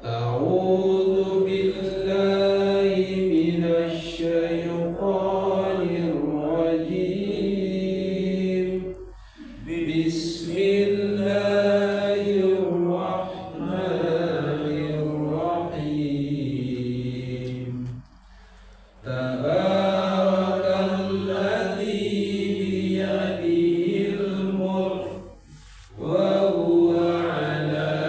أعوذ بالله من الشيطان الرجيم بسم الله الرحمن الرحيم تبارك الذي بيده الملك وهو على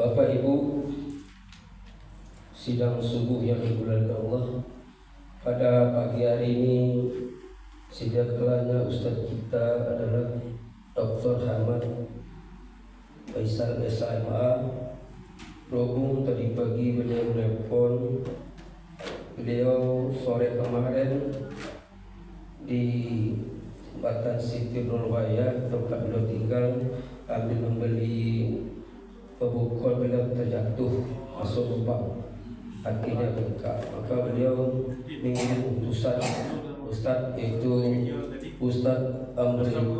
Bapak Ibu, sidang subuh yang dimuliakan Allah, pada pagi hari ini sediakalanya Ustadz kita adalah Dr. Hamad Faisal SMA. Berhubung tadi pagi beliau telepon, beliau sore kemarin di Batan Siti Nurwaya tempat beliau tinggal ambil membeli pebukul, beliau terjatuh masuk lubang, akhirnya bengkak. Maka beliau mengirim Ustaz yaitu Ustaz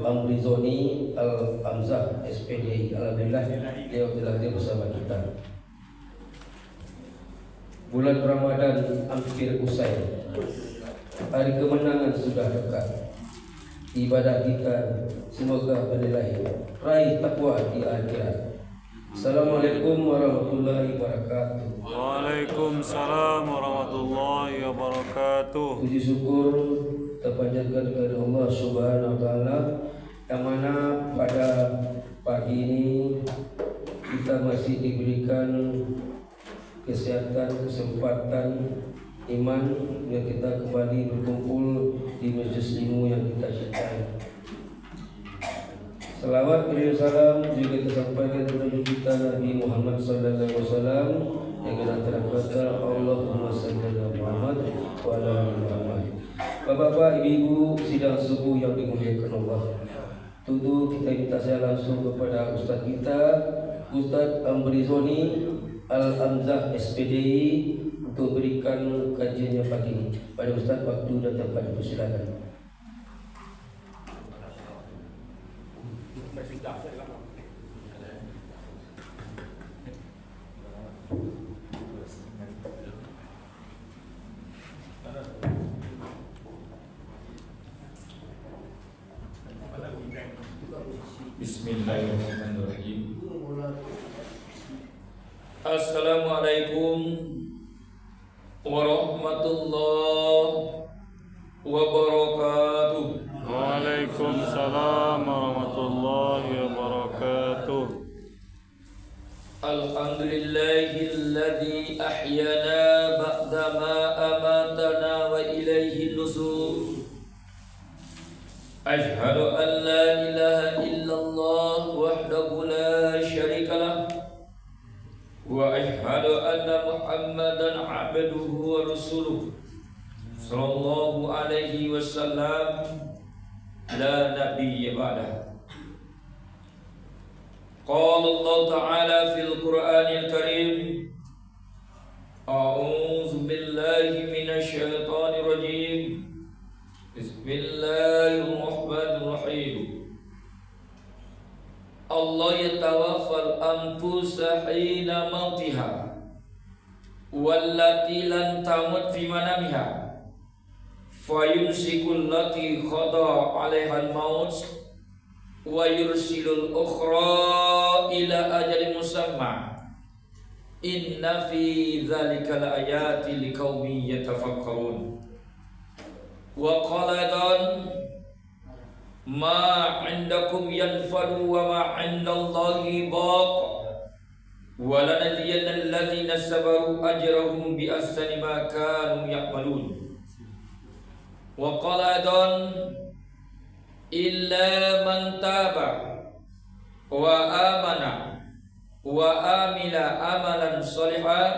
Amrizoni Al-Amzah SPDI. Alhamdulillah beliau telah hadir bersama kita. Bulan Ramadan hampir usai, hari kemenangan sudah dekat. Ibadah kita semoga bernilai, raih takwa di akhirat. Assalamualaikum warahmatullahi wabarakatuh. Waalaikumsalam warahmatullahi wabarakatuh. Puji syukur terpanjatkan kepada Allah Subhanahu wa taala, yang mana pada pagi ini kita masih diberikan kesehatan, kesempatan, iman yang kita kembali berkumpul di majelis ilmu yang kita cintai. Salawat dan salam juga tersampaikan kepada kita Nabi Muhammad sallallahu alaihi wasallam yang telah berkata, Allahumma shalli ala Muhammad wa ala ali Muhammad. Bapak-bapak, ibu-ibu sidang subuh yang dimuliakan Allah, tentu kita minta saya langsung kepada Ustaz kita, Ustaz Amrizoni Al-Amzah SPDI, untuk berikan kajiannya pagi ini. Pada Ustaz, waktu dan tempat dipersilakan. Bismillahirrahmanirrahim. Assalamualaikum warahmatullahi wabarakatuh. Waalaikumsalam warahmatullahi wabarakatuh. Alhamdulillahilladzi ahyana ba'dama amatana wa ilaihi nusur. Ashhadu an la ilaha illallah wahdahu la syarika lah wa ashhadu Asyhadu anna Muhammadan abduhu wa rasuluh sallallahu alaihi wasallam la nabiyya ba'dah. Qala Allah Ta'ala fil Qur'anil Karim, A'udzu billahi minasy syaithanir rajim. Bismillahirrahmanirrahim. Allah yatawaffal anfusa hina mautiha wallati lan tamut fi manamiha fayumsikul lati khada 'alaiha al-maut wa yursilul ukhra ila ajalin musamma. Inna fi dzalika laayatin liqaumin yatafakkarun. Wa qala ma 'indakum yanfadu wa ma 'indallahi baq wa lanadhiyanna alladhina sabaru ajrahum bi ahsani ma kanu ya'malun. Wa qala illa man taba wa amana wa amila amalan sholihan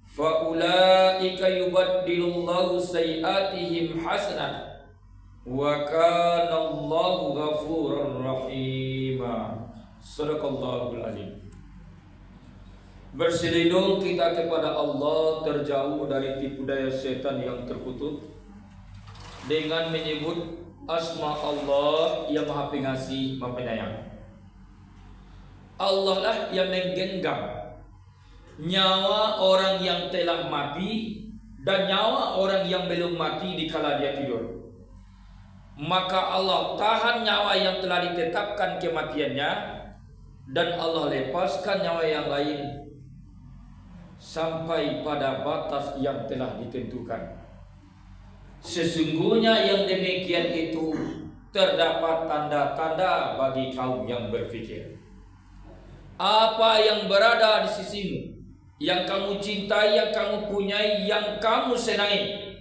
fa ulaika yubaddilullahu sayiatihim hasanat wa kana Allahu ghafurur rahima. Shadaqallahul azim. Berselindung kita kepada Allah, terjauh dari tipu daya setan yang terkutuk dengan menyebut asma Allah yang Maha Pengasih, Maha Penyayang. Allah lah yang menggenggam nyawa orang yang telah mati dan nyawa orang yang belum mati dikala dia tidur. Maka Allah tahan nyawa yang telah ditetapkan kematiannya dan Allah lepaskan nyawa yang lain sampai pada batas yang telah ditentukan. Sesungguhnya yang demikian itu terdapat tanda-tanda bagi kaum yang berfikir. Apa yang berada di sisimu, yang kamu cintai, yang kamu punyai, yang kamu senangi,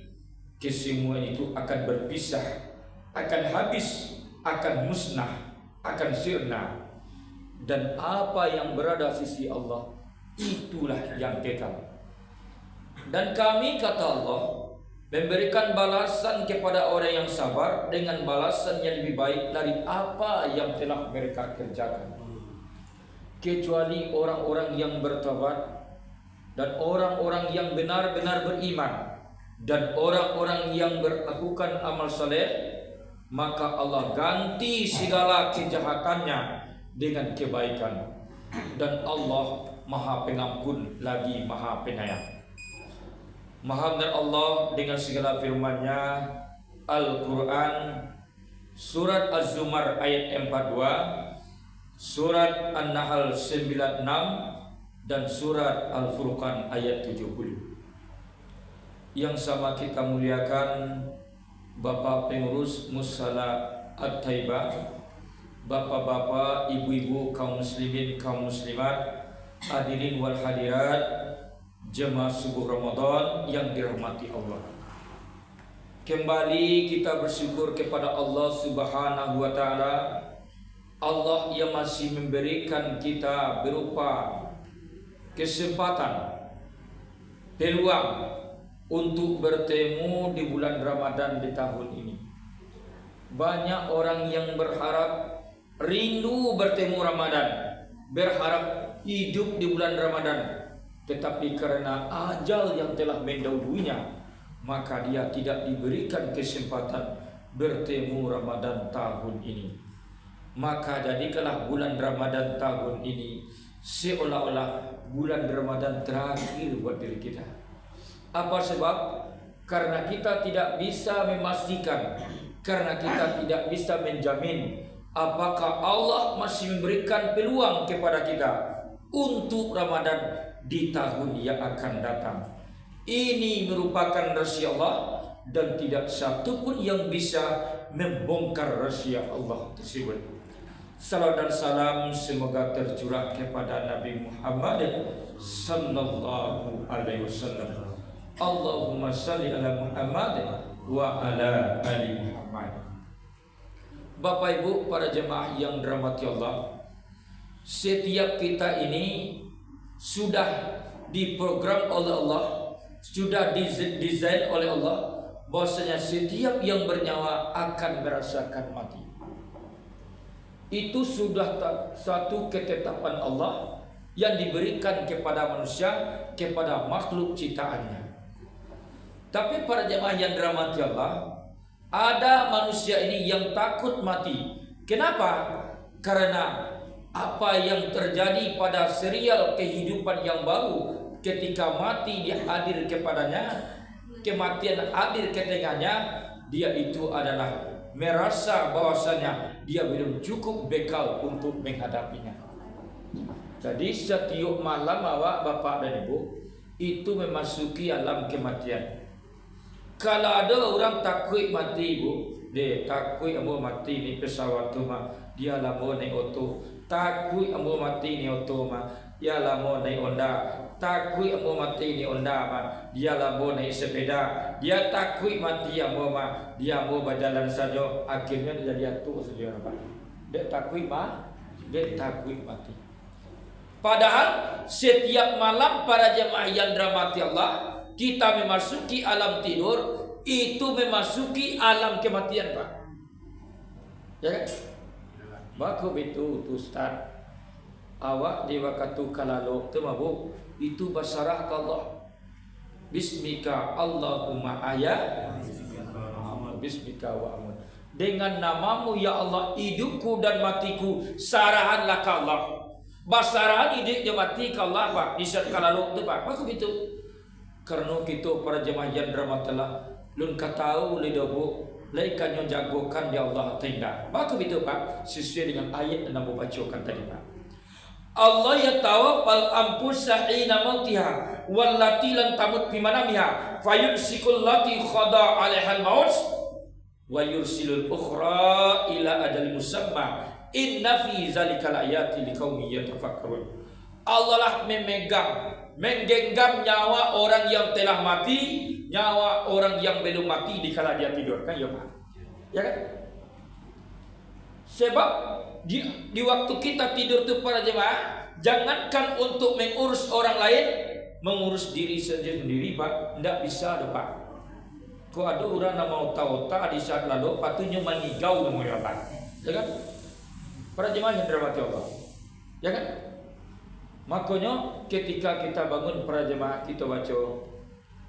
kesemua itu akan berpisah, akan habis, akan musnah, akan sirna. Dan apa yang berada di sisi Allah, itulah yang kekal. Dan kami, kata Allah, memberikan balasan kepada orang yang sabar dengan balasan yang lebih baik dari apa yang telah mereka kerjakan. Kecuali orang-orang yang bertobat dan orang-orang yang benar-benar beriman dan orang-orang yang melakukan amal saleh, maka Allah ganti segala kejahatannya dengan kebaikan. Dan Allah Maha Pengampun lagi Maha Penyayang. Maha benar Allah dengan segala firman-Nya. Al-Quran Surat Az-Zumar ayat 42, Surat An-Nahl 96, dan Surat Al-Furqan ayat 70. Yang sama kita muliakan Bapak Pengurus Musala At-Taibah, Bapak-bapak, ibu-ibu, kaum muslimin, kaum muslimat, hadirin wal hadirat, jemaah subuh Ramadan yang dirahmati Allah. Kembali kita bersyukur kepada Allah Subhanahu wa Ta'ala. Allah yang masih memberikan kita berupa kesempatan, peluang untuk bertemu di bulan Ramadan di tahun ini. Banyak orang yang berharap, rindu bertemu Ramadan, berharap hidup di bulan Ramadan, tetapi karena ajal yang telah mendahulunya, maka dia tidak diberikan kesempatan bertemu Ramadan tahun ini. Maka jadikanlah bulan Ramadan tahun ini seolah-olah bulan Ramadan terakhir buat diri kita. Apa sebab? Karena kita tidak bisa memastikan, karena kita tidak bisa menjamin apakah Allah masih memberikan peluang kepada kita untuk Ramadan di tahun yang akan datang. Ini merupakan rahasia Allah dan tidak satu pun yang bisa membongkar rahasia Allah tersebut. Salam dan salam semoga tercurah kepada Nabi Muhammad sallallahu alaihi wasallam. Allahumma salli ala Muhammad wa ala ali Muhammad. Bapak Ibu para jemaah yang dirahmati Allah, setiap kita ini sudah diprogram oleh Allah, sudah desain oleh Allah, bahwasanya setiap yang bernyawa akan merasakan mati. Itu sudah satu ketetapan Allah yang diberikan kepada manusia, kepada makhluk ciptaannya. Tapi para jemaah yang dirahmati Allah, ada manusia ini yang takut mati. Kenapa? Karena apa yang terjadi pada serial kehidupan yang baru, ketika mati dihadir kepadanya, kematian hadir ke tengahnya, dia itu adalah merasa bahwasanya dia belum cukup bekal untuk menghadapinya. Jadi setiap malam awak bapak dan ibu itu memasuki alam kematian. Kalau ada orang takut mati ibu, dia takut ambo mati ni pesawat tu mah, dia lamo naik auto. Takut ambo mati ni auto mah, dia lamo naik Honda. Takut ambo mati ni Honda mah, dia lamo naik sepeda. Dia takut mati ambo mah, dia mau berjalan saja. Akhirnya dia jadi atuk saja apa. Dia takut mah, dia takut mati. Padahal setiap malam para jemaah yang dirahmati Allah, kita memasuki alam tidur, itu memasuki alam kematian, Pak. Ya kan? Maka itu Ustaz, awak di waktu kalalo tu mabuk itu basarah ke Allah. Bismika Allahumma ayat, bismika wa amun. Dengan namamu ya Allah, hidupku dan matiku sarahanlah ke Allah. Basarahan hidup dan mati ke Allah, Pak. Di saat kalalo tu, Pak. Maka itu karena kita para jemaah yang dirahmati Allah, lun katau lidobu laikannya jagokan dia Allah tenda. Maka itu Pak, sesuai dengan ayat yang aku bacakan tadi, Pak. Allah yatawaffal anfusa hina mautiha wallati lam tamut fi manamiha fayumsikul lati khada 'alaiha al-maut wa yursilul ukhra ila ajalin musamma inna fi zalikal ayati liqaumin yatafakkarun. Allah lah menggenggam nyawa orang yang telah mati, nyawa orang yang belum mati di kala dia tidur, kan ya Pak? Ya kan? Sebab di waktu kita tidur itu para jemaah, jangankan untuk mengurus orang lain, mengurus diri sendiri, Pak, tidak bisa ada, Pak. Kok ada orang yang mau tahu di saat lalu patunya menigau namanya, Pak. Ya kan? Para jemaah yang dirahmati Allah. Ya kan? Makanya ketika kita bangun para jemaah, kita baca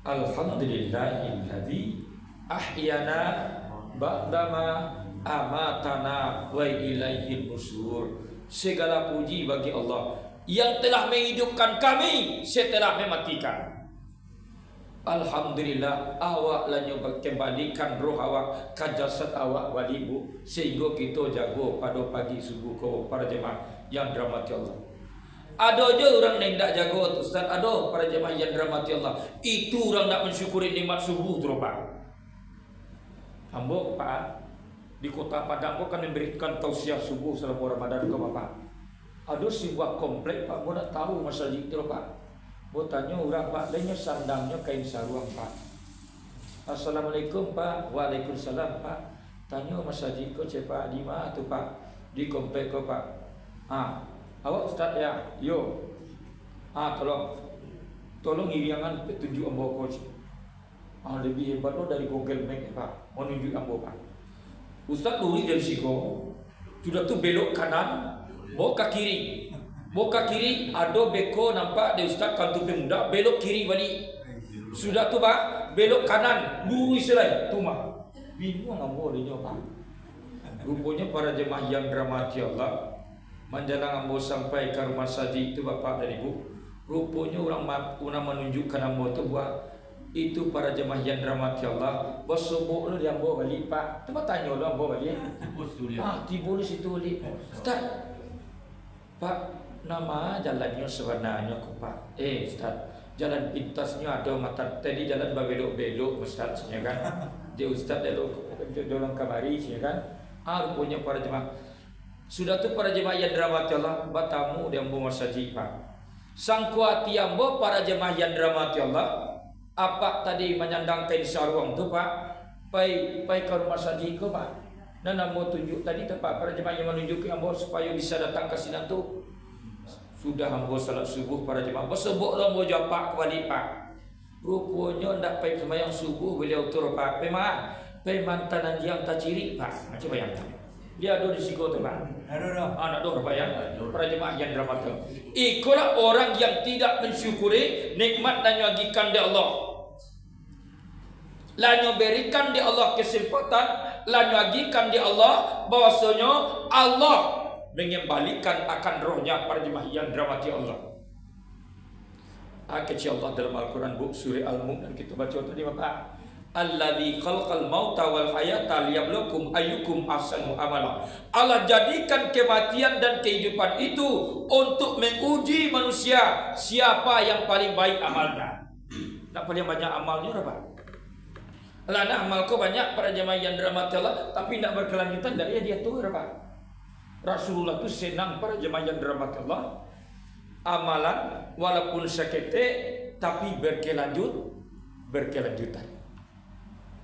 Alhamdulillahilladzi ahyana ba'dama amatana wa ilaihil nusur. Segala puji bagi Allah yang telah menghidupkan kami setelah mematikan. Alhamdulillah, awak lah kembalikan roh awak ke jasad awak balik, Bu, sehingga kita jago pada pagi subuh kau para jemaah yang dirahmati Allah. Ada aja orang yang tidak jago, Ustaz. Ada para jemaah yang dirahmati Allah, itu orang tak mensyukuri nikmat subuh tu, Pak. Ambo Pak, di kota Padang kau kan memberikan tausiah subuh selama Ramadan ke Bapak. Ada sebuah komplek, Pak, kau tak tahu masjid itu, Pak. Kau tanya orang, Pak, lainnya sandangnya kain saruang, Pak. Assalamualaikum, Pak. Waalaikumsalam, Pak. Tanya masjid kau siapa di mana tu, Pak? Di komplek kau, Pak. Awak Ustaz ya, yo. Tolong iriangan petunjuk ambo coach. Lebih hebat lo dari Google Map, Pak. Menunjuk ambo, Pak. Ustaz lurus dari siko, sudah tu belok kanan, mau ke kiri. Mau ke kiri, ada beko nampak di Ustaz kantu pemuda, belok kiri balik. Sudah tu, Pak, belok kanan, lurus selai. Tu mah. Bingung ambo dia, Pak. Rupanya para jemaah yang dirahmati Allah, menjelang ambo sampai ke rumah saji itu Bapak dan Ibu, rupanya orang menunjukkan ambo tu buat itu para jemaah yang dirahmati Allah. Bos subuh lu dia ambo balik, Pak. Coba tanya lu ambo balik. Tiba di situ balik. Ustaz, Pak, nama jalannya sebenarnya kok, Pak? Ustaz, jalan pintasnya ada mata tadi jalan belok-belok Ustaz, ya kan? Dia Ustaz dalam kamari, ya kan? Rupanya para jemaah. Sudah tu para jemaah yang dirahmati Allah, batamu dia ambo masjid, Pak. Sangkuati ambo para jemaah yang dirahmati Allah, apa tadi menyandang kain sarung tu, Pak? Pai ke rumah saji ke, Pak. Dan ambo tunjuk tadi tu, Pak, para jemaah yang menunjuk ambo supaya bisa datang ke sini tu. Sudah hamba salat subuh para jemaah. Bersebut lah mau jawab Pak kembali Pak. Rupanya ndak pergi sembahyang subuh beliau tur Pak. Pergi mantanan yang tak ciri Pak. Macam bayangkan. Dia ada di situ tu Pak. Anak doh Pak ya. Para jemaah yang dirahmati. Ikulah orang yang tidak mensyukuri nikmat dan nyagikan di Allah. Lanyo berikan di Allah kesempatan, lanyo agikan di Allah bahwasanya Allah mengembalikan akan rohnya para jemaah yang dirahmati Allah. Kecil Allah dalam Al-Quran bu surah Al-Mulk dan kita baca tadi Bapak. Alladzi khalaqal mauta wal hayata liyabluwakum ayyukum ahsanu amala. Allah jadikan kematian dan kehidupan itu untuk menguji manusia siapa yang paling baik amalnya. Tak paling banyak amalnya apa? Lana amal kau banyak para jemaah yang dirahmati Allah tapi tidak berkelanjutan dari dia tu apa? Rasulullah tu senang para jemaah yang dirahmati Allah amalan walaupun sakete tapi berkelanjutan.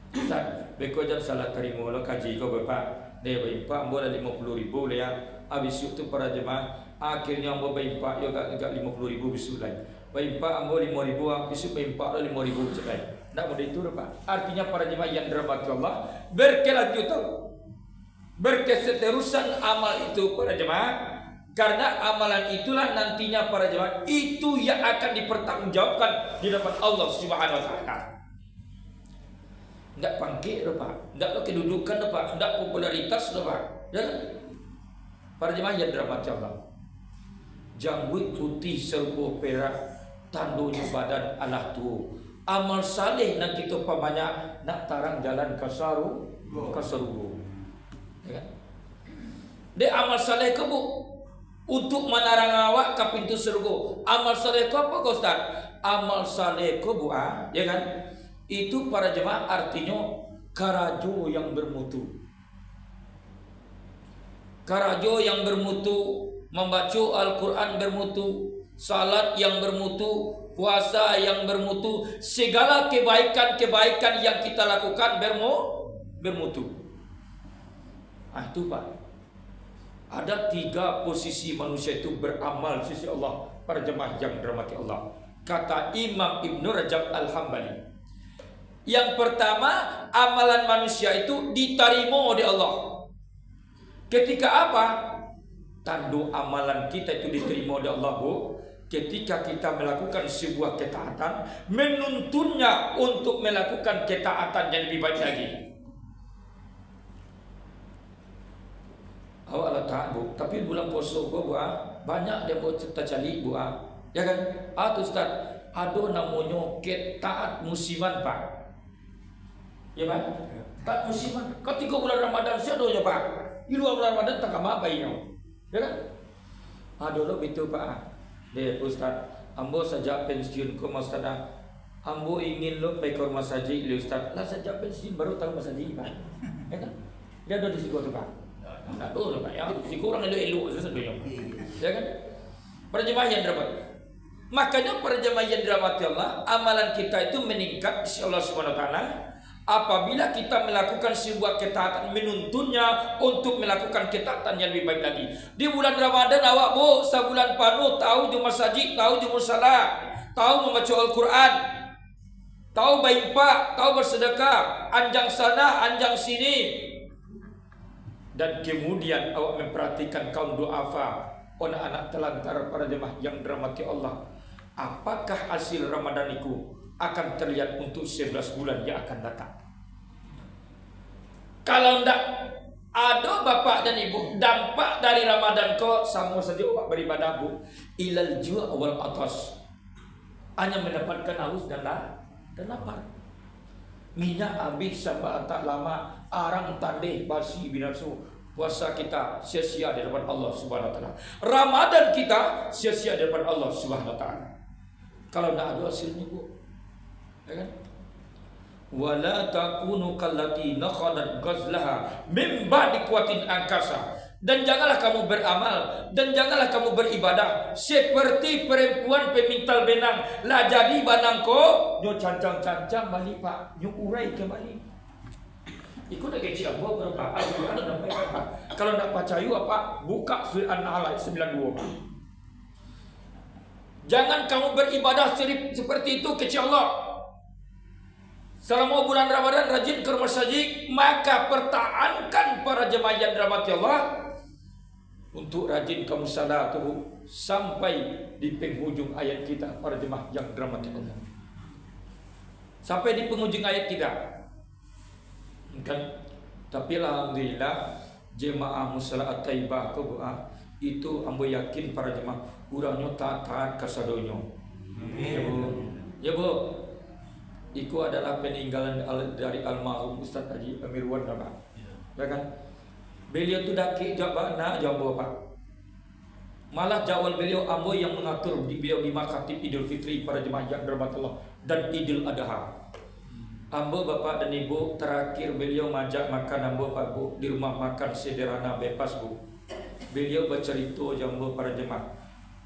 Ustaz, beko jangan salah terima lo kaji kau bapak. Dia berimpak boleh 50.000 le ya. Habis itu para jemaah akhirnya ambo berimpak yo gak 50.000 bisu lain. Berimpak ambo 5.000 bisu berimpak 5.000 bisu lain. Tak boleh itu Pak. Artinya para jemaah yang dirahmati Allah berkelanjutan, berkeseterusan amal itu para jemaah. Karena amalan itulah nantinya para jemaah itu yang akan dipertanggungjawabkan di depan Allah Subhanahu Wa Taala. Tidak pangkit Pak, tidak kedudukan Pak, tidak popularitas Pak. Dan para jemaah yang dirahmati Allah, janggut putih serba perak, tandunya badan Allah tu. Amal saleh nak kita pamanyak nak tarang jalan kasaru. Ya kan? Dia amal saleh ke bu untuk menarang awak ke pintu surga. Amal saleh ke apa kau Ustaz? Amal saleh ke bu ya kan? Itu para jemaah artinya karajo yang bermutu. Karajo yang bermutu, membaca Al-Quran bermutu, salat yang bermutu, puasa yang bermutu, segala kebaikan-kebaikan yang kita lakukan bermutu. Itu Pak. Ada 3 posisi manusia itu beramal sisi Allah para jemaah yang dirahmati Allah. Kata Imam Ibn Rajab Al-Hambali. Yang pertama, amalan manusia itu diterima oleh Allah. Ketika apa? Tanda amalan kita itu diterima oleh Allah bu. Ketika kita melakukan sebuah ketaatan, menuntunnya untuk melakukan ketaatan yang lebih baik lagi. Awak lah taat bu, tapi bulan puasa bu, banyak dia buat cerita cali bu, ya kan? Tu Ustaz, ada namanya ketaat musiman Pak. Ya Pak? Taat musiman. Ketika bulan Ramadan seadanya Pak. Di luar bulan Ramadan tak apa ini, ya kan? Ada lo itu Pak. Dia Ustaz, ambo saja pensiun ke Masjid. Ambo ingin lo pergi ke rumah saji, Ustaz. Lah saja pensiun baru tahu rumah saji Pak. Ya kan? Dia ada di situ Pak. Tak tahu Pak ya. Si kurang elok sesuatu. Ya kan? Para jemaah yang dirahmati. Makanya para jemaah yang dirahmati Allah, amalan kita itu meningkat di Allah Subhanahu Wa Taala apabila kita melakukan sebuah ketaatan, menuntunnya untuk melakukan ketaatan yang lebih baik lagi. Di bulan Ramadan awak bu, sebulan penuh tahu di masjid, tahu di musala, tahu membaca Al-Quran, tahu berimpak, tahu bersedekah, anjang sana, anjang sini. Dan kemudian awak memperhatikan kaum duafa, anak-anak telantar para jemaah yang dirahmati Allah. Apakah hasil Ramadan itu akan terlihat untuk 11 bulan yang akan datang? Kalau tidak ada bapak dan ibu, dampak dari Ramadan kau sama saja awak beribadah bu, ilal ju' wal atas, hanya mendapatkan haus dan lapar. Minyak habis sampai tak lama, arang tandeh basi binarsu. Puasa kita sia-sia di depan Allah Subhanahu Wa Taala. Ramadan kita sia-sia di depan Allah Subhanahu Wa Taala. Kalau tidak ada hasilnya bu, ya kan? Wala takunu kallati nakhadat ghazlaha min ba'di quwwatin angkasa. Dan janganlah kamu beramal dan janganlah kamu beribadah seperti perempuan pemintal benang. Lah jadi banangko nyo cancang-cancang balik Pak, nyo urai kembali. Ikut nak kecil apa berapa? Kalau nak percaya apa? Buka surah An-Nahl ayat 92 Pak. Jangan kamu beribadah seperti itu kecuali Allah. Selama bulan Ramadan rajin ke rumah sajid, maka pertahankan para jemaah yang dirahmati Allah untuk rajin ke musala sampai di penghujung ayat kita, para jemaah yang dirahmati Allah. Sampai di penghujung ayat kita. Kan? Tapi alhamdulillah jemaah musala at-taibah itu ambo yakin para jemaah urangnya taat kasadonyo. Ya Bu. Itu adalah peninggalan dari almarhum Ustaz Haji Amirwan Pak. Ya kan? Beliau tu daki jabana jawab Pak. Malah jawal beliau ambo yang mengatur beliau di makatib Idul Fitri para jemaah yang dirahmati Allah dan Idul Adha. Ambo Bapak dan Ibu terakhir beliau majak makan ambo Pak Bu di rumah makan sederhana bebas Bu. Beliau bercerita jambo para jemaah.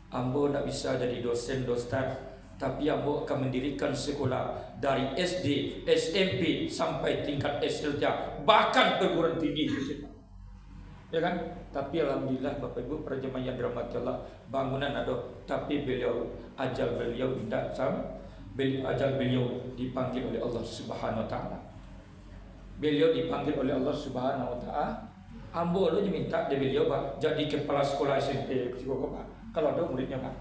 Ambo tak bisa jadi dosen dostar. Tapi ambo akan mendirikan sekolah dari SD, SMP sampai tingkat SLT, bahkan perguruan tinggi. Ya kan? Tapi alhamdulillah Bapak Ibu para jemaah yang dirahmati Allah, bangunan ada, tapi ajal beliau tidak ajal beliau dipanggil oleh Allah Subhanahu wa taala. Beliau dipanggil oleh Allah Subhanahu wa taala. Ambo lu minta dia beliau Pak jadi kepala sekolah SMP Pak. Kalau ada muridnya Pak.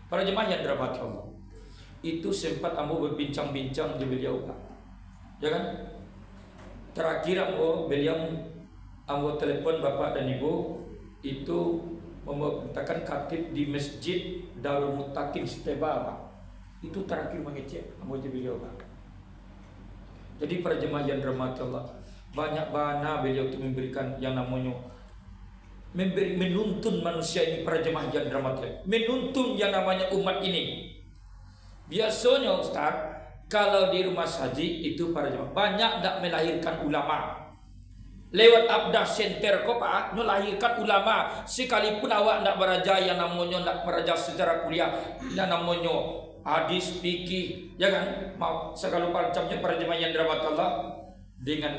Para jemaah yang dirahmati Allah. Itu sempat ambo berbincang-bincang di beliau Pak. Ya kan? Terakhir ambo telepon Bapak dan Ibu itu memintakan khatib di Masjid Darul Muttaqin Seteba Pak. Itu terakhir mengecek ambo di beliau Pak. Jadi para jemaah yang dirahmati Allah, banyak bana beliau itu memberikan yang namanya menuntun manusia ini, para jemaah yang dirahmati Allah, menuntun yang namanya umat ini. Biasanya Ustaz, kalau di rumah saji itu para jemaah banyak tak melahirkan ulama. Lewat Abdah Center kok Pak, melahirkan ulama. Sekalipun awak tak beraja yang namanya tak beraja secara kuliah, yang namanya hadis, fikih, ya kan? Mau segala macamnya para jemaah yang dirahmati Allah dengan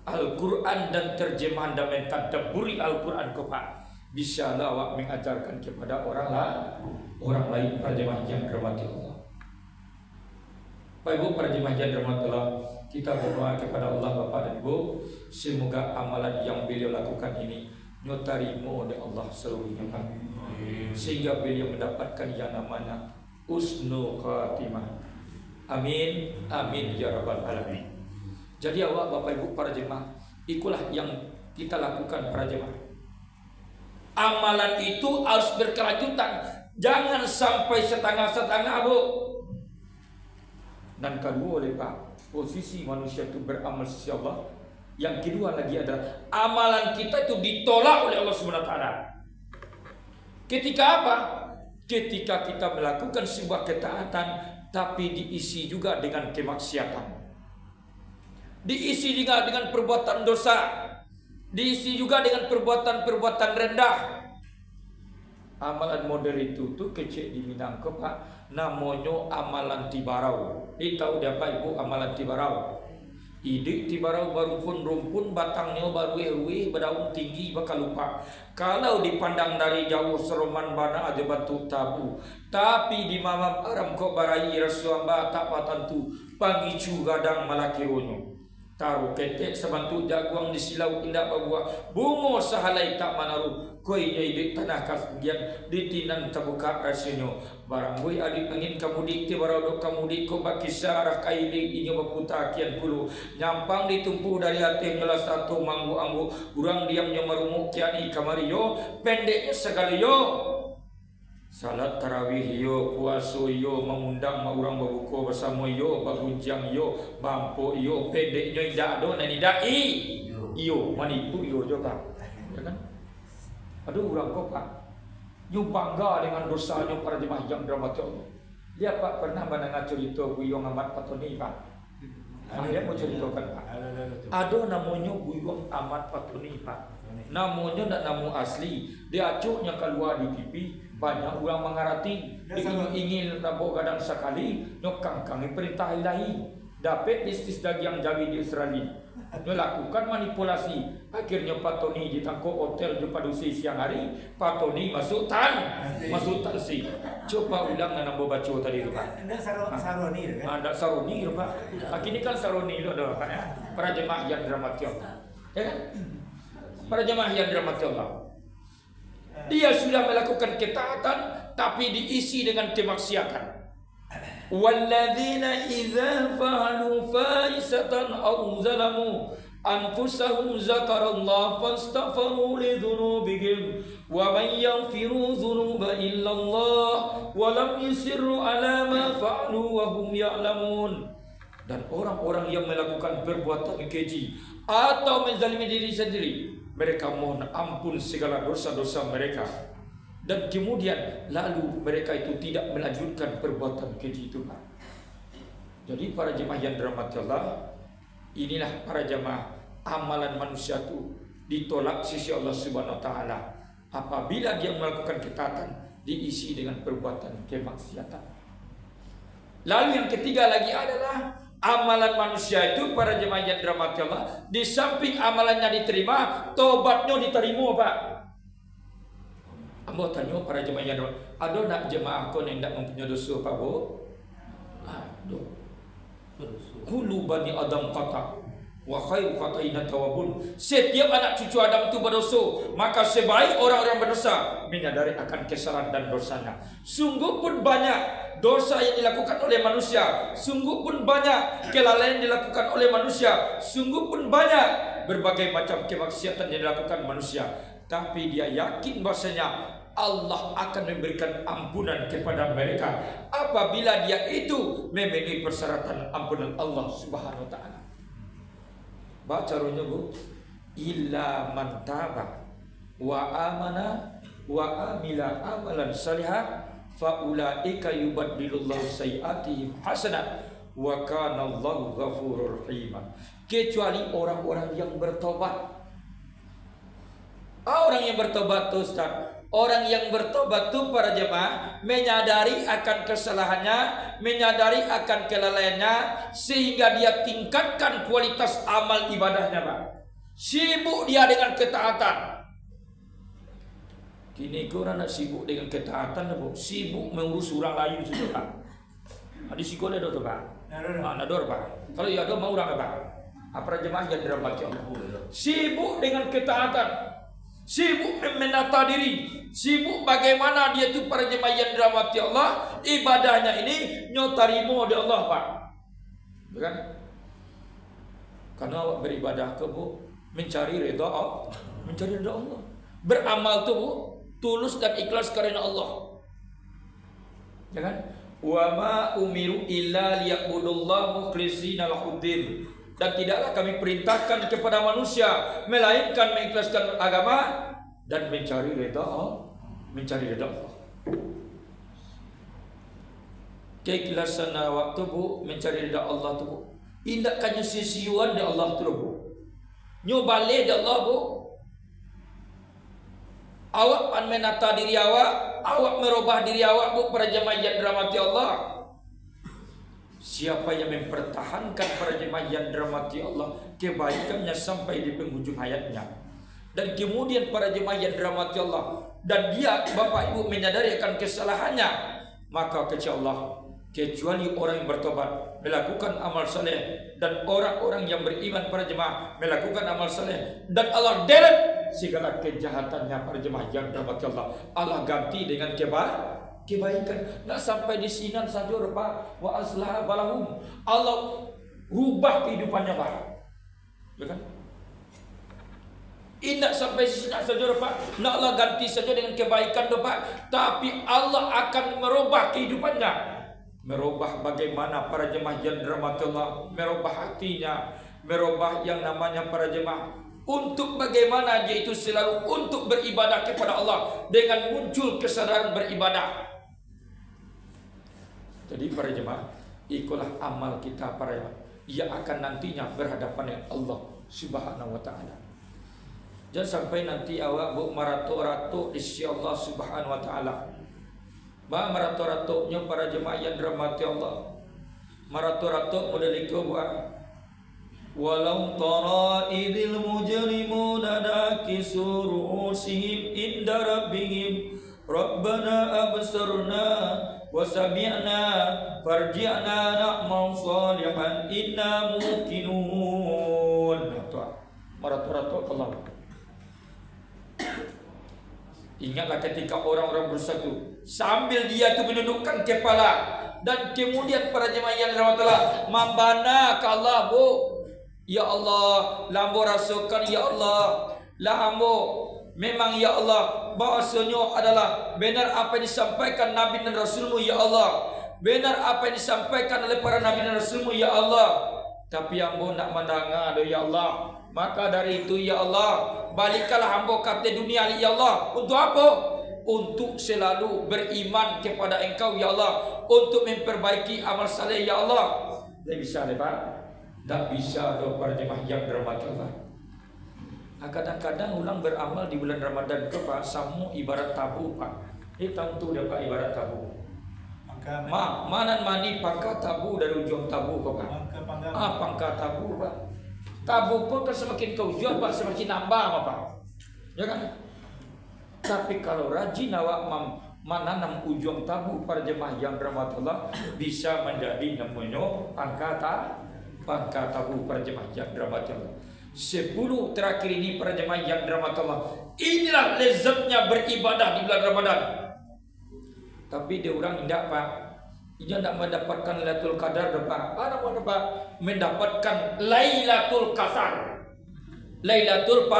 Al-Quran dan terjemahan dan mentadabburi Al-Quran kok Pak. Bisa lah awak mengajarkan kepada orang lain para jemaah yang dirahmati Allah. Bapak Ibu para jemaah yang dirahmati Allah, kita berdoa kepada Allah Bapak dan Ibu, semoga amalan yang beliau lakukan ini nyotarimo oleh Allah seluruhnya Pak. Sehingga beliau mendapatkan yang namanya husnul khatimah. Amin, amin ya rabbal alamin. Jadi awak Bapak Ibu para jemaah, ikulah yang kita lakukan para jemaah. Amalan itu harus berkelanjutan, jangan sampai setengah-setengah Bu. Dan kedua oleh Pak, posisi manusia itu beramal sisi Allah. Yang kedua lagi adalah amalan kita itu ditolak oleh Allah Subhanahu wa taala. Ketika apa? Ketika kita melakukan sebuah ketaatan tapi diisi juga dengan kemaksiatan. Diisi juga dengan perbuatan dosa. Diisi juga dengan perbuatan-perbuatan rendah. Amalan model itu tuh kecil di Minang Pak. Namanya amalan tibarau. Ini tahu dia apa Ibu amalan tibarau? Ide tibarau baru pun rumpun, batangnya baru ruih, berdaun tinggi bakal lupa. Kalau dipandang dari jauh seroman bana aja batu tabu. Tapi di mamam aram kok barai rasuamba tak patantu. Pangicu gadang malakironyo. Taruh ketek sebantu jaguang di silau indah babuah. Bungo sahalai tak manaru. Koi nyai tanah kasgian ditinan terbuka rasanya. Barang boy adik angin kamu dikti barodok kamu diko baki syarah kaili inyo baputa kian pulu. Nyampang ditumpu dari hati nyola satu manggu-anggu. Urang diamnya merumuk kiani kamariyo. Pendeknya sekali yo. Salat tarawih yo, puasa yo, mengundang orang berbuka bersama yo, berhujang yo, bampu yo, pendeknya tidak ada nani dai. Yo, manipu yo juga. Ya kan? Aduh orang kok Pak. Yo bangga dengan dosanya para jemaah yang dirahmati Allah. Dia Pak pernah mendengar cerita Buyong Ahmad Patoni Pak. Dia mau ceritakan Pak. Ada namanya Buyong Ahmad Patoni Pak. Namanya tidak namu asli. Dia acuknya keluar di TV. Banyak orang mengarati ingin nabo kadang sekali nyokang kami perintah ilahi. dapat bisnis daging jawi di Australia, melakukan manipulasi. Akhirnya Pak Tony ditangkap hotel di Padusi siang hari. Pak Tony masuk tansi. Coba ulang dan nambah baca tadi itu Pak. Anda saroni kan? Ada saroni itu Pak. Akhirnya kan saroni itu adalah Pak ya. Para jemaah yang dirahmati Allah, ya kan? Para jemaah yang dirahmati Allah. Dia sudah melakukan ketaatan tapi diisi dengan kemaksiatan. Walladzina idza fa'alu fahisatan aw zalamu anfusahum zakarallaha fastaghfiru li dzunubihim wa man yaghfiru dzunuba illa Allah wa lam yusirru ala ma fa'alu wa hum ya'lamun. Dan orang-orang yang melakukan perbuatan keji atau menzalimi diri sendiri, mereka mohon ampun segala dosa-dosa mereka. Dan kemudian lalu mereka itu tidak melanjutkan perbuatan keji itu. Jadi para jemaah yang dirahmati Allah, inilah para jemaah, amalan manusia itu ditolak sisi Allah Subhanahu wa taala apabila dia melakukan ketaatan diisi dengan perbuatan kemaksiatan. Lalu yang ketiga lagi adalah amalan manusia itu para jemaah yang dirahmati Allah, di samping amalannya diterima, tobatnya diterima Pak. Ambo tanya para jemaah yang ada nak jemaah kau yang tidak mempunyai dosa Pak Bu? Aduh. Kulu bani Adam khata wa khairu khata'ina tawabun. Setiap anak cucu Adam itu berdosa, maka sebaik orang-orang berdosa menyadari akan kesalahan dan dosanya. Sungguh pun banyak dosa yang dilakukan oleh manusia, sungguh pun banyak kelalaian yang dilakukan oleh manusia, sungguh pun banyak berbagai macam kemaksiatan yang dilakukan manusia. Tapi dia yakin bahasanya Allah akan memberikan ampunan kepada mereka apabila dia itu memenuhi persyaratan ampunan Allah Subhanahu wa taala. Baca runya Bu, illa man taba wa amana wa amila amalan salihah fa ulaika yubaddilullahu sayiatihim hasanat wa kana Allahu ghafurur rahim. Kecuali orang-orang yang bertobat. Orang yang bertobat tuh Ustaz, orang yang bertobat tuh para jemaah menyadari akan kesalahannya, menyadari akan kelalaiannya, sehingga dia tingkatkan kualitas amal ibadahnya Pak. Sibuk dia dengan ketaatan. Kini korang nak sibuk dengan ketaatan Bu, sibuk mengurus orang lain sudah Pak. Di sekolah ada tu Pak. Ada Pak. Kalau ya ada mau orang Pak. Para jemaah yang dirahmati Allah, sibuk dengan ketaatan, sibuk menata diri, sibuk bagaimana dia tu para jemaah yang dirahmati Allah, ibadahnya ini nyotarimo oleh Allah Pak. Bukan? Karena awak beribadah ke Bu, mencari redha Allah, mencari redha Allah. Beramal tu Bu, tulus dan ikhlas karena Allah. Ya kan? Wa ma umiru illa liya'budullaha mukhlishina lahuddin. Dan tidaklah kami perintahkan kepada manusia melainkan mengikhlaskan agama dan mencari redha Allah, mencari redha Allah. Keikhlasan waktu Bu mencari redha Allah tu Bu. Indahkannya sisiuan di Allah tu Bu. Nyobale di Allah Bu. Awak pan menata diri awak merubah diri awak Bu, para jemaah yang dirahmati Allah. Siapa yang mempertahankan para jemaah yang dirahmati Allah kebaikannya sampai di penghujung hayatnya, dan kemudian para jemaah yang dirahmati Allah dan dia Bapak Ibu menyadari akan kesalahannya, maka kecuali orang yang bertobat melakukan amal saleh dan orang-orang yang beriman para jemaah melakukan amal saleh, dan Allah delete segala kejahatannya para jemaah yang dirahmati Allah. Allah ganti dengan kebaikan. Nak sampai di sinan saja Pak, wa aslah balahum. Allah rubah kehidupannya Pak. Ya kan? Tidak sampai di sinan saja Pak. Nak Allah ganti saja dengan kebaikan Pak. Tapi Allah akan merubah kehidupannya. Merubah bagaimana para jemaah yang dirahmati Allah, merubah hatinya, merubah yang namanya para jemaah untuk bagaimana dia itu selalu untuk beribadah kepada Allah dengan muncul kesadaran beribadah. Jadi para jemaah, ikulah amal kita para jemaah, ia akan nantinya berhadapan dengan Allah Subhanahu wa taala. Jangan sampai nanti awak bu marato-rato isi Allah Subhanahu wa taala. Ba marato-ratonya para jemaah yang dirahmati Allah. Marato-rato modeliko buat. Walau tara idil mujrimuna nakisu ru'usihim inda rabbihim Rabbana absarna wa sami'na farji'na na'mal salihan inna muqinun. Marato-rato Allah. Ingatlah ketika orang-orang bersatu sambil dia itu menundukkan kepala dan kemudian para jemaah yang dirahmati mambana ka Allah bu. Ya Allah, lambo rasakan ya Allah, lambo memang ya Allah bahasanya adalah benar apa yang disampaikan Nabi dan Rasulmu ya Allah, benar apa yang disampaikan oleh para Nabi dan Rasulmu ya Allah. Tapi ambo nak mendengar ya Allah. Maka dari itu ya Allah, baliklah ambo kata dunia ya Allah. Untuk apa? Untuk selalu beriman kepada Engkau ya Allah, untuk memperbaiki amal saleh ya Allah. Tak bisa Pak. Tak bisa do para jemaah yang dirahmati Allah. Kadang-kadang ulang beramal di bulan Ramadan ke Pak, samu ibarat tabu Pak. Ini tentu dapat ibarat tabu. Manan mani pangkat tabu dari ujung tabu kok Pak. Pangkat tabu Pak. Tabu kok kan semakin kau jual Pak, semakin nambah Pak. Ya kan? Tapi kalau rajin awak menanam ujung tabu para jemaah yang dirahmati Allah, bisa menjadi namanya pangkat tabu para jemaah yang dirahmati Allah. 10 terakhir ini para jemaah yang dirahmati Allah, inilah lezatnya beribadah di bulan Ramadan. Tapi dia orang tidak Pak, dia tidak mendapatkan Lailatul Qadar Pak. Apa Pak? Mendapatkan Lailatul Qasar, Lailatul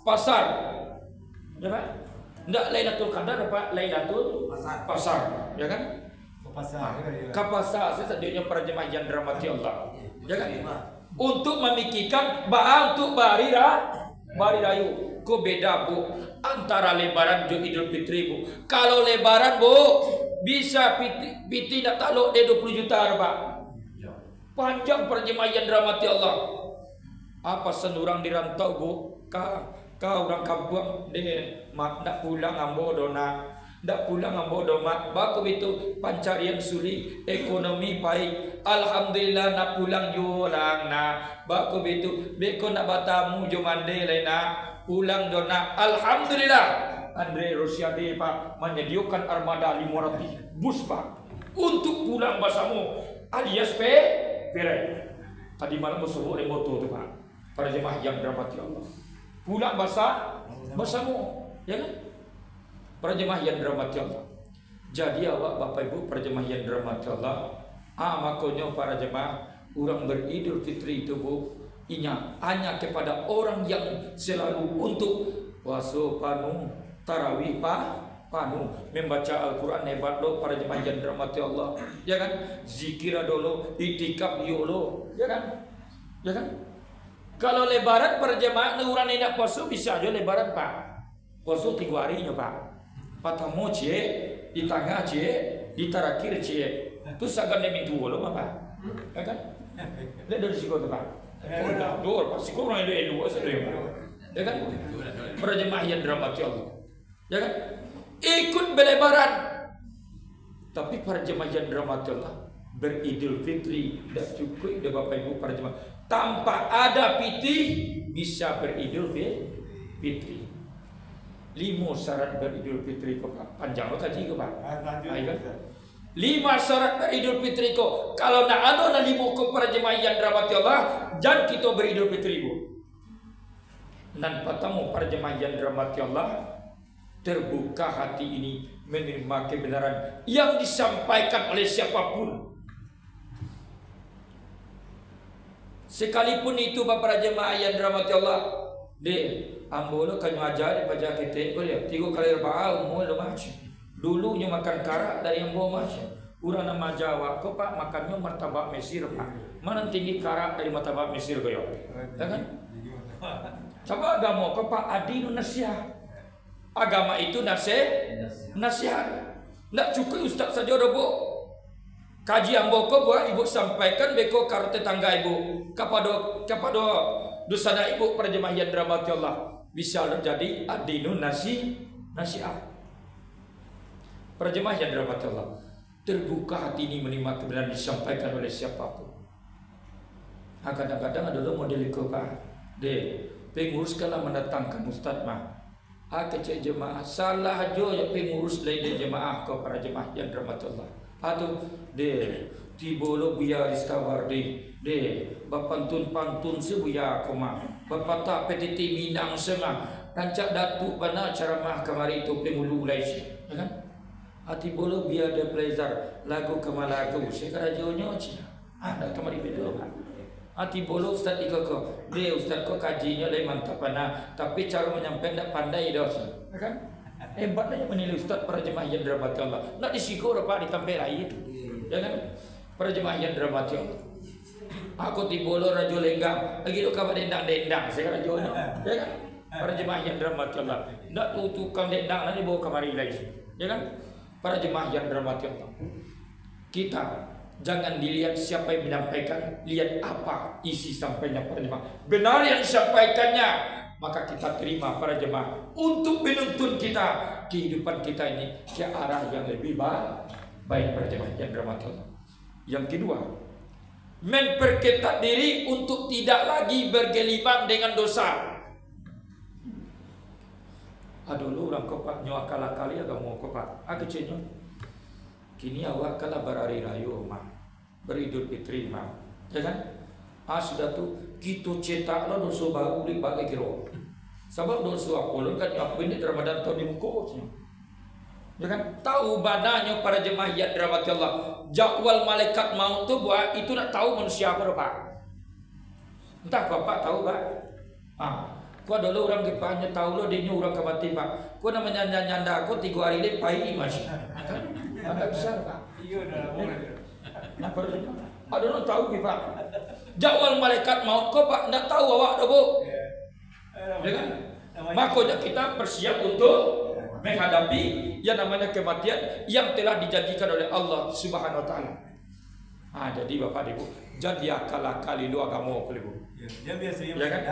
Pasar. Ya Pak? Tidak Lailatul Qadar Pak, Lailatul Pasar. Ya kan? Kapasa sesadionya para jemaah yang dirahmati Allah. Ya kan? Untuk memikirkan untuk bari rayu. Kok beda Bu antara lebaran dan Idul Fitri Bu. Kalau lebaran Bu bisa piti nak takluk dia 20 juta Pak. Panjang para jemaah yang dirahmati Allah. Apa senurang dirantau Bu? Kau orang kampung dia nak pulang ambo dona. Ndak pulang ambo domak. Baku itu pencarian sulit, ekonomi baik. Alhamdulillah nak pulang jualan na. Baku itu beko nak batamu jomande lena. Pulang dona. Alhamdulillah. Andre Rosiade Pak menyediakan armada 500 bus Pak untuk pulang basamu alias pere. Tadi malam bersubuh di motor tu Pak. Para jemaah yang dirahmati Allah. Pulang basamu, ya kan? Para jemaah yang dirahmati Allah. Jadi awak Bapak Ibu para jemaah yang dirahmati Allah, makanya para jemaah orang beridul fitri itu Bu, ingat hanya kepada orang yang selalu untuk puasa panu, tarawih panu, membaca Al-Quran hebat lo para jemaah yang dirahmati Allah, ya kan? Zikir dulu, itikaf yolo, ya kan? Ya kan? Kalau lebaran para jemaah orang tidak puasa bisa aja lebaran Pak. Puasa 3 harinya Pak. Patamu cie, di tengah cie, di terakhir cie. Terus akan demi dua lo Pak. Ya kan? Lihat dari situ Pak. Dua Pak. Siku orang itu dua saja. Ya kan? Para jemaah yang dirahmati Allah. Ya kan? Ikut berlebaran. Tapi para jemaah yang dirahmati Allah beridul fitri tidak cukup deh Bapak Ibu para jemaah. Tanpa ada pitih bisa beridul fitri. 5 syarat beridul fitri kok Pak. Panjang lo kaji ke Pak. Kan? 5 syarat beridul fitri kok. Kalau nak ada 5 kok para jemaah yang dirahmati Allah, jangan kita beridul fitri Bu. Dan patamu para jemaah yang dirahmati Allah, terbuka hati ini menerima kebenaran yang disampaikan oleh siapapun. Sekalipun itu Bapak jemaah yang dirahmati Allah, ambo kan ajar pada kita boleh 3 kali rebah umur lo macam. Dulunya makan karak dari ambo macam. Urang nama Jawa, kok Pak makannya martabak Mesir Pak. Mana tinggi karak dari martabak Mesir koyo. Ya kan? Coba agama kok Pak adinu nasihat. Agama itu nasihat. Ndak cukup ustaz saja Bu. Kaji ambo ko buat ibu sampaikan beko karo tetangga ibu kepada dosana ibu para jemaah yang dirahmati Allah bisa jadi adinun nasihat. Para jemaah yang dirahmati Allah, terbuka hati ini menerima kebenaran disampaikan oleh siapapun. Kadang-kadang adalah model kepa. Pengurus kalau mendatangkan ustaz mah. Kecil jemaah salah aja ya pengurus lain jemaah ke para jemaah yang dirahmati Allah. Atau tibolo biar iskawar bapantun sebuya koma bapata PTT Minang sema rancak datuk bana ceramah kemari itu pengulu laisi ya kan ati bolo biar de pleasure lagu kemalagu sekara jonyo ci ada kemari bedo ati bolo ustaz ikoko ustaz ko kajinya lain mantap bana tapi cara menyampaikan tak pandai dah ya kan hebatnya menilai ustaz para jemaah yang dirahmati Allah nak disikor apa ditampil lain ya kan para jemaah yang dirahmati Allah. Aku tibolo rajo lenggang lagi do kabar dendang sekarang jono ya kan para jemaah yang dirahmati Allah ndak tukang dendang nanti bawa kamari lagi ya kan para jemaah yang dirahmati Allah. Kita jangan dilihat siapa yang menyampaikan, lihat apa isi sampainya para jemaah. Benar yang disampaikannya maka kita terima para jemaah untuk menuntun kita kehidupan kita ini ke arah yang lebih baik para jemaah yang dirahmati Allah. Yang kedua, memperketat diri untuk tidak lagi bergelimang dengan dosa. Dulu orang kopak nyawa kali agak mau kopak. Kecilnya. Kini awak kala berhari raya mah, beridul fitri mah, ya kan? Sudah tu kita cetak lo dosa baru di bagai kiro. Sebab dosa apolon kan apa ini Ramadan tahun di muka. Ya kan? Tahu badannya para jemaah yang dirahmati Allah. Jadwal malaikat maut tu buat itu nak tahu manusia apa Pak? Entah Bapak tahu Pak? Kau dulu orang kepanya tahu lo dia orang kemati Pak. Kau namanya nyanda aku 3 hari ini pai masih. Ada besar Pak. Iya dah boleh. Ada orang tahu Pak. Jadwal malaikat maut kau Pak nak tahu awak dah Bu. Ya kan? Makanya kita bersiap untuk menghadapi yang namanya kematian yang telah dijanjikan oleh Allah Subhanahu wa taala. Jadi Bapak Ibu, jangan akal-akali lu agama boleh Bu. Ya kan?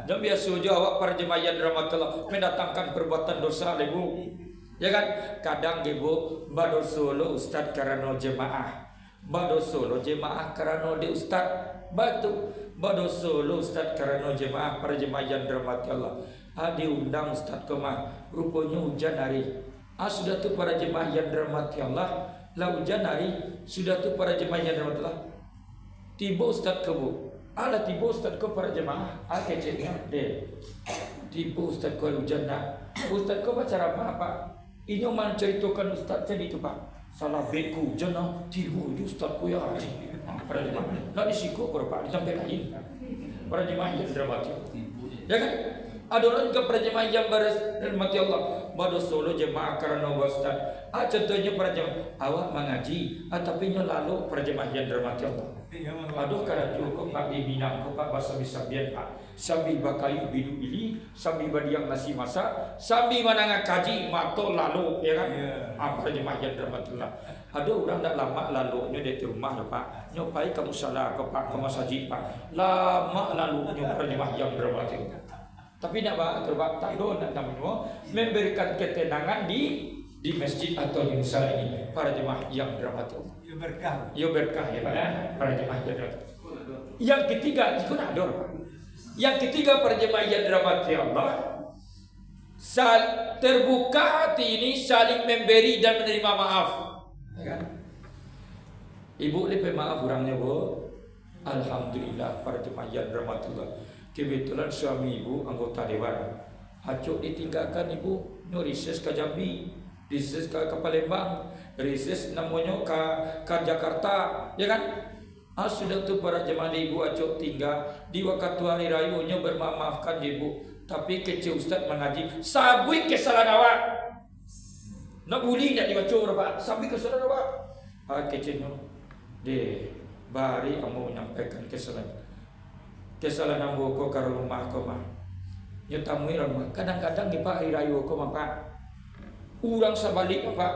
Jangan biasa aja awak para jemaah yang dirahmati Allah mendatangkan perbuatan dosa Bu. Ya kan? Kadang Ibu badosa lo ustaz karena jemaah. Badosa lo jemaah karena dia ustaz. Batu badosa lo ustaz karena jemaah para jemaah yang dirahmati Allah. Diundang ustaz kemah rupanya hujan hari. Sudah tu para jemaah yang dirahmati Allah. Lah hujan hari sudah tu para jemaah yang dirahmati Allah. Tiba ustaz ke Bu. Tiba ustaz ke para jemaah. Kecilnya deh. Tiba ustaz ke hujan nak. Ustaz ke baca apa? Ini mana ceritakan ustaz jadi itu Pak. Salah beku jana tiba ustaz ku ya. Para jemaah. Nak disiko ke Pak sampai lain. Para jemaah yang dirahmati Allah. Ya kan? Ada orang juga para jemaah yang berhormati Allah. Bado solo jemaah karena ustaz. Contohnya para jemaah awak mengaji, tapi lalu para jemaah yang dirahmati Allah. Aduh karena cukup Pak dibina kau Pak bahasa bisabian Pak. Sambil bakayu bidu ini, sambil badiang nasi masak, sambil mananga kaji mato lalu ya kan? Para jemaah yang dirahmati Allah. Ada orang tak lama lalunya di rumah Pak. Nyopai kamu salah ke Pak, ke masjid Pak. Lama lalunya para jemaah yang dirahmati Allah. Tapi nak terbak tak do nak namanya memberikan ketenangan di masjid atau di musola ini para jemaah yang dirahmati Allah. Ya berkah ya Pak para jemaah yang dirahmati. Yang ketiga itu ada Pak. Yang ketiga para jemaah yang dirahmati Allah terbuka hati ini saling memberi dan menerima maaf. Ya kan? Ibu lebih maaf kurangnya Bu. Alhamdulillah para jemaah yang dirahmati Allah. Kebetulan suami ibu anggota dewan. Acuk ditinggalkan ibu no reses ke Jambi, reses ke Palembang, reses namanya ke Jakarta, ya kan? Sudah tu para jemaah ibu acuk tinggal di waktu hari raya nya bermaafkan ibu, tapi kecil ustaz mengaji sabui kesalahan awak. Nak buli nak dibaca Pak, sabui kesalahan awak. Kecilnya de bari kamu menyampaikan kesalahan ambo ko karo rumah ko mah. Nya tamui rumah. Kadang-kadang di Pak hari raya ko mah Pak. Urang sabalik Pak.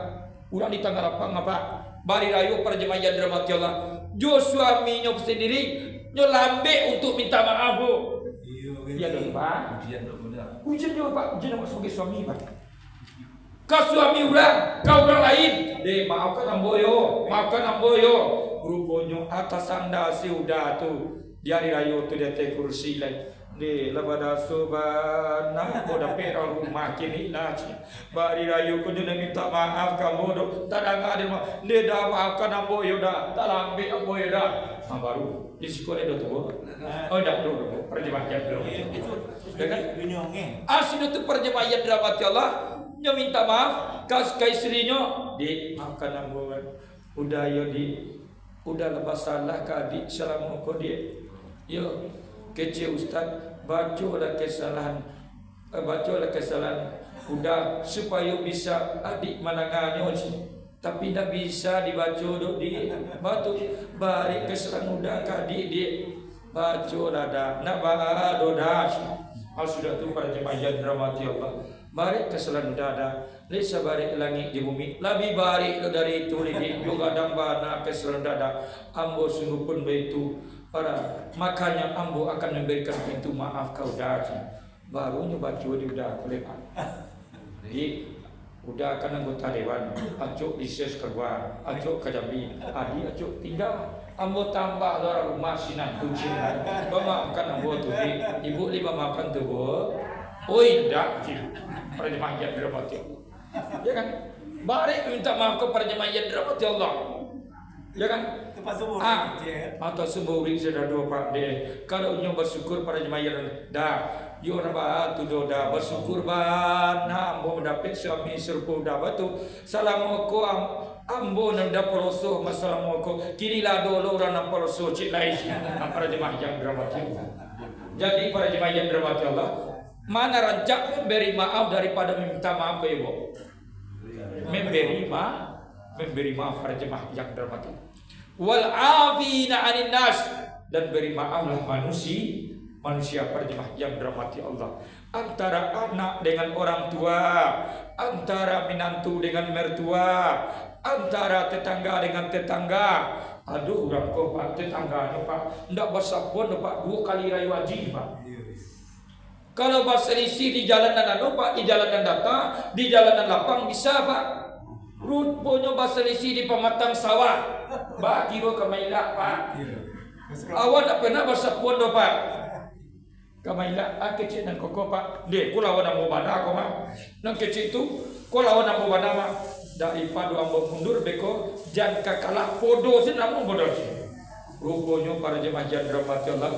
Urang di tanggal apa Pak. Bari raya para jemaah yang dirahmati Allah. Jo suaminya sendiri nyo lambe untuk minta maaf Bu. Iya dong Pak. Ujian juga Pak. Ujian sebagai suami Pak. Kau suami orang, kau orang lain. Deh, maafkan ambo yo, maafkan ambo yo. Rupanya atas anda si udah tu. Di hari raya tu dia take kursi lain. Deh, labada subhana boda pera rumah kini lah. Bari raya ku dia minta maaf kamu do. Tak ada mah. Deh dah maafkan ambo yo dah. Tak ambil ambo yo dah. Baru di sekolah itu tu. Oh dah dulu perjemahan dulu. Ya kan? Asin itu perjemahan dirahmati Allah. Dia minta maaf ke istrinya. Di maafkan ambo. Udah yo di. Udah lepas salah ke adik selama kau dia. Yo kecil ustaz bacalah kesalahan. Udah supaya bisa adik menangani. Tapi tak bisa dibaca duk di batu bari kesalahan udah ke adik dia. Bacalah dah. Nak bahado dah. Sudah tu para jemaah yang dirahmati Allah. Bari kesalahan udah ada. Lisa bari langit di bumi. Lebih bari dari itu lagi. Juga dang bana kesalahan udah ada. Ambo sungguh pun begitu. Makanya ambo akan memberikan pintu maaf kau dah. Barunya baca dia udah kulepan. Jadi udah akan anggota dewan. Acuk dises keluar. Acuk ke Jambi. Adi acuk tinggal. Ambo tambah orang rumah sinan kucing. Maafkan ambo tu. Ibu lima maafkan tu bo. Oi dak. Perjemaah yang dirahmati Allah. Ya kan? Bari minta maaf ke perjemaah yang dirahmati Allah. Ya kan? Atau sembuh sudah dua pak deh. Kalau nyoba bersyukur pada jemaah dah. Yo nama tu dah bersyukur bana ambo mendapat suami serupa dah batu. Salamualaikum ambo nanda poloso masalamualaikum. Kinilah dulu orang nak poloso cik lain. Para jemaah yang dirahmati Allah. Jadi para jemaah yang dirahmati Allah, mana rancak memberi maaf daripada meminta maaf ke ibu? Memberi maaf para jemaah yang dirahmati Allah. Wal afina 'anil nas, dan beri maaf manusia perjemaah yang dirahmati Allah. Antara anak dengan orang tua, antara menantu dengan mertua, antara tetangga dengan tetangga. Aduh, orang kau pak tetangganya pak, ndak bersapun pak 2 kali raya wajib pak. Kalau berselisih di jalanan pak, di jalanan datar, di jalanan lapang bisa pak. Rupanya berselisih di pematang sawah. Pak kira kemailak pak. Awak tak pernah bersapun do pak. Kamailak kecil dan koko pak. Deh, ku lawan ambo bana ko mah. Nang kecil tu, ku lawan ambo bana mah. Daripada ambo mundur beko jan kakalah podo sin ambo bodoh sih. Rupanya para jemaah yang dirahmati Allah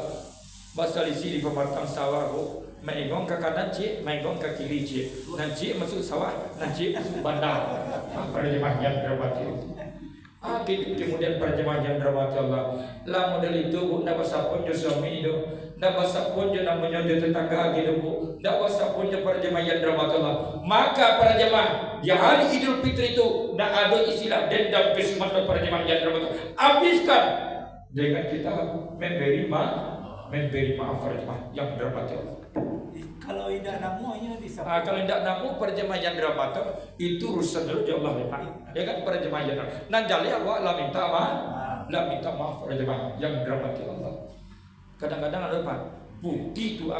berselisih di pematang sawah ko. Maingong ke kanan cik, maingong ke kiri cik. Nanti masuk sawah, nanti masuk bandar. Para jemaah yang dirahmati Allah. Kemudian para jemaah yang dirahmati Allah, lah model itu bu, ndak basapun jo suami itu, ndak basapun jo namanya jo tetangga gitu bu, ndak basapun jo para jemaah yang dirahmati Allah. Maka para jemaah di hari Idul Fitri itu ndak ada istilah dendam kesumat para jemaah yang dirahmati Allah. Habiskan dengan kita memberi maaf para jemaah yang dirahmati Allah. Kalau tidak namanya bisa. Kalau tidak namu perjemaah yang dirahmati itu urusan dari Allah ya Pak. Ya kan perjemaah yang nan jali awak lah minta maaf perjemaah yang dirahmati Allah. Kadang-kadang ada Pak, putih tu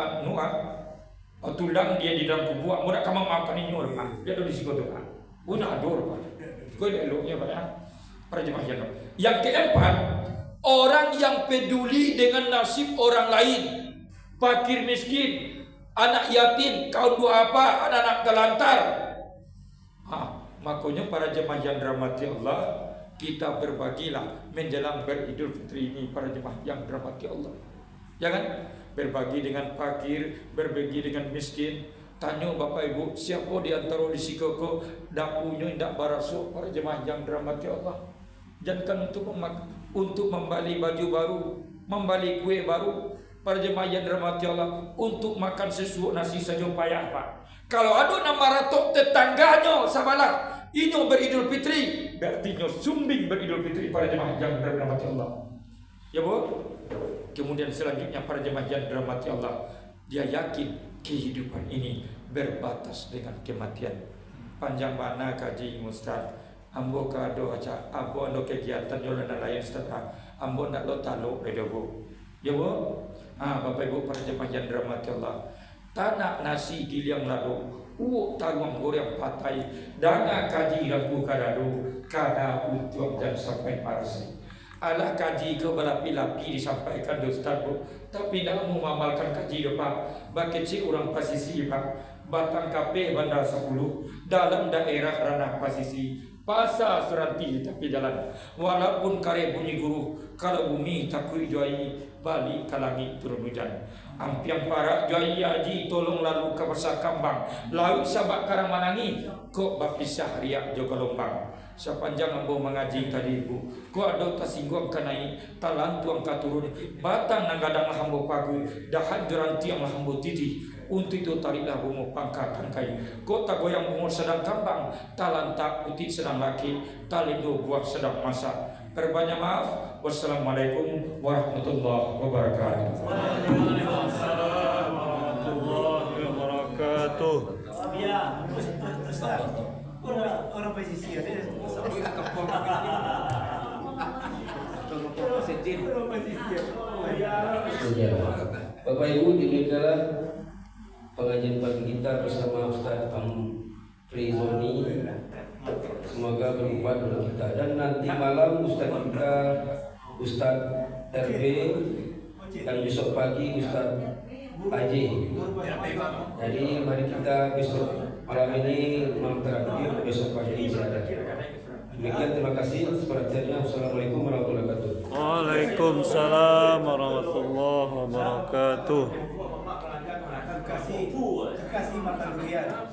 tulang dia di dalam kubu, mau nak kamu maafkan ini orang Pak. Dia ada di situ Pak. Una ador Pak. Kau dia eloknya Pak ya. Perjemaah yang keempat, orang yang peduli dengan nasib orang lain, fakir miskin, anak yatim, kaum duafa, anak-anak terlantar. Makanya para jemaah yang dirahmati Allah, kita berbagilah menjelang beridul fitri ini para jemaah yang dirahmati Allah. Jangan berbagi dengan fakir, berbagi dengan miskin. Tanya Bapak Ibu, siapa di antara di sikoko dak punya ndak barasu para jemaah yang dirahmati Allah. Jangan untuk membeli baju baru, membeli kue baru. Para jemaah yang dirahmati Allah, untuk makan sesuatu nasi saja payah Pak. Kalau ada nama ratok tetangganya sabalah, ini beridul fitri, berarti sumbing beridul fitri para jemaah yang dirahmati Allah. Ya Bu. Kemudian selanjutnya para jemaah yang dirahmati Allah, dia yakin kehidupan ini berbatas dengan kematian. Panjang mana kaji Ustaz, ambo kado aja, ambo ando kegiatan jalan lain Ustaz, ambo nak lo talo redo Bu. Ya Bu. Bapak Ibu para jemaah yang dirahmati Allah, tanah nasi giliang lado taruang goreng patai dana kaji rabu kadado kada untuk dan sampai parasai. Alah kaji ke balapi-lapi disampaikan di Ustaz Bu, tapi tidak mengamalkan kaji depan. Bakeci orang pasisi Pak, Batang KP Bandar 10 dalam daerah ranah pasisi pasar seranti tapi jalan. Walaupun kare bunyi guru, kalau bumi takui juai balik ke langit turun hujan. Ampiang para juai haji tolong lalu ke pasar kambang. Laut sabak karang manangi, kok bapisah riak jo gelombang. Sepanjang ambo mengaji tadi ibu, ko ada tasinggung kanai talan tuang katurun batang nanggadang hambo pagu dahan jeranti yang hambo titi untuk itu tariklah bungo pangkat tangkai ko tagoyang bungo sedang kambang talan tak putih sedang laki talindo buah sedang masak. Perbanyak maaf. Wassalamualaikum warahmatullahi wabarakatuh. Waalaikumsalam warahmatullahi wabarakatuh. Ya, Ustaz. Orang pesisir dia. Orang pesisir. Ya. Bapak Ibu, demikianlah pengajian pagi kita bersama Ustaz Frizoni. Semoga bermanfaat untuk kita. Dan nanti malam Ustaz kita, Ustaz RB, dan besok pagi Ustaz Haji. Jadi mari kita besok malam ini malam terakhir, besok pagi insya Allah. Demikian, terima kasih atas perhatiannya. Assalamualaikum warahmatullahi wabarakatuh. Waalaikumsalam warahmatullahi wabarakatuh. Kasih makan durian.